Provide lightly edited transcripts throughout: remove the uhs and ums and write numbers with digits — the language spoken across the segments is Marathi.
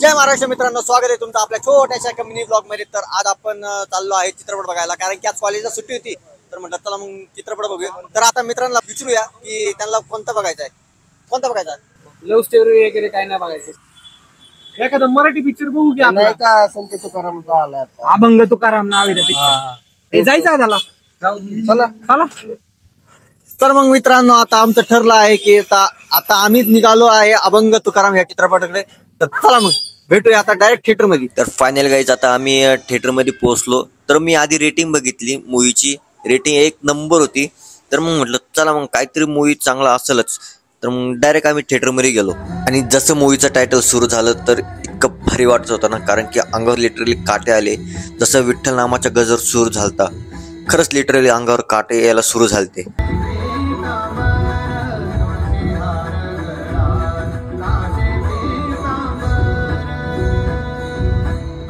जय महाराष्ट्र मित्रांनो, स्वागत आहे तुमचं आपल्या छोट्याशा कम्युनिटी ब्लॉग मध्ये। तर आज आपण चाललो आहे चित्रपट बघायला, कारण की आज कॉलेजला सुट्टी होती। तर म्हटलं चला मग चित्रपट बघूया। तर आता मित्रांना विचारूया की त्यांना कोणता बघायचा आहे, कोणता बघायचा आहे। लव्ह स्टोरी वगैरे काय नाही बघायचं, एखादा मराठी पिक्चर बघू की आपला का संत तुकारामचा आला आता. अभंग तुकाराम नाव आहे पिक्चर, जायचं आहे त्याला, चला चला। तर मग मित्रांनो, आता आमचं ठरलं आहे की आता आम्हीच निघालो आहे अभंग तुकाराम या चित्रपटाकडे। तर चला मग भेटूया आता डायरेक्ट थिएटर मध्ये। तर फायनल गाईज आता आम्ही थिएटर मध्ये पोहोचलो। तर मी आधी रेटिंग बघितली, मूवीची रेटिंग 1 नंबर होती। तर मग म्हटलं चला मग काहीतरी मूवी चांगला असेलच। तर मग डायरेक्ट आम्ही थिएटर मध्ये गेलो आणि जसं मूवीचं टायटल सुरू झालं तर इतकं भारी वाटत होतं ना, कारण की अंगावर लिटरली काटे आले। जसं विठ्ठल नामाचा गजर सुरू झालता, खरंच लिटरली अंगावर काटे यायला सुरू झालते।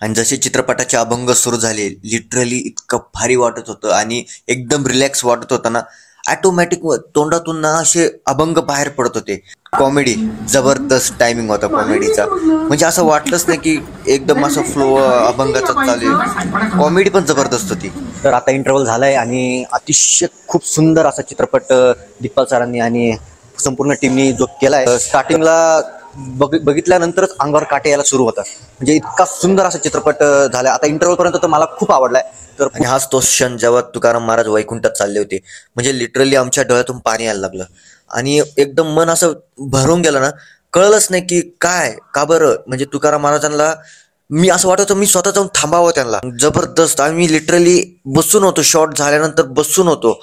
आणि जसे चित्रपटाचे अभंग सुरू झाले, लिटरली इतकं भारी वाटत होतं आणि एकदम रिलॅक्स वाटत होतं ना। ऑटोमॅटिक तोंडातून ना असे अभंग बाहेर पडत होते। कॉमेडी जबरदस्त टायमिंग होता कॉमेडीचा, म्हणजे असं वाटलंच नाही की एकदम असं फ्लो अभंगाचा चालेल। कॉमेडी पण जबरदस्त होती। तर आता इंटरव्हल झालाय आणि अतिशय खूप सुंदर असा चित्रपट दिग्पाल सरांनी आणि संपूर्ण टीमनी जो केलाय, स्टार्टिंगला बघितल्यानंतरच अंगावर काटे यायला सुरू होतात। म्हणजे इतका सुंदर असा चित्रपट झालाय। आता इंटरव्हल पर्यंत तर मला खूप आवडलाय। तर आणि हाच तो क्षण जेव्हा तुकाराम महाराज वैकुंठात चालले होते, म्हणजे लिटरली आमच्या डोळ्यातून पाणी यायला लागलं आणि एकदम मन असं भरून गेलं ना। कळलंच नाही की काय का बरं, म्हणजे तुकाराम महाराजांना मी असं वाटत होतं मी स्वतः जाऊन थांबावं त्यांना। जबरदस्त आम्ही लिटरली बसून होतो, शॉट झाल्यानंतर बसून होतो।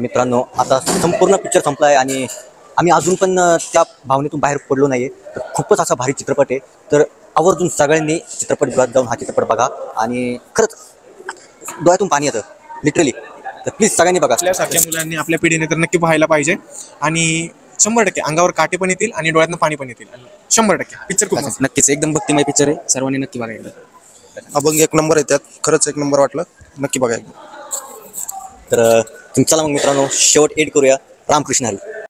मित्रांनो, आता संपूर्ण पिक्चर संपलाय आणि आम्ही अजून पण त्या भावनेतून बाहेर पडलो नाहीये। तर खूपच असा भारी चित्रपट आहे। तर आवर्जून सगळ्यांनी चित्रपटगृहात जाऊन हा चित्रपट बघा आणि खरंच डोळ्यातून पाणी येतं लिटरली। तर प्लीज सगळ्यांनी बघा। आपल्यासारख्या मुलांनी आपल्या पिढीने तर नक्की पाहायला पाहिजे आणि 100% अंगावर काटे पण येतील आणि डोळ्यातनं पाणी पण येतील। 100% पिक्चर खूप मस्त. नक्कीच एकदम भक्तिमय पिक्चर आहे, सर्वांनी नक्की बघायला। अभंग 1 नंबर आहे, त्यात खरंच 1 नंबर वाटलं, नक्की बघायला। तर चला मग मित्रांनो, शेवट एड करूया। रामकृष्ण हरी।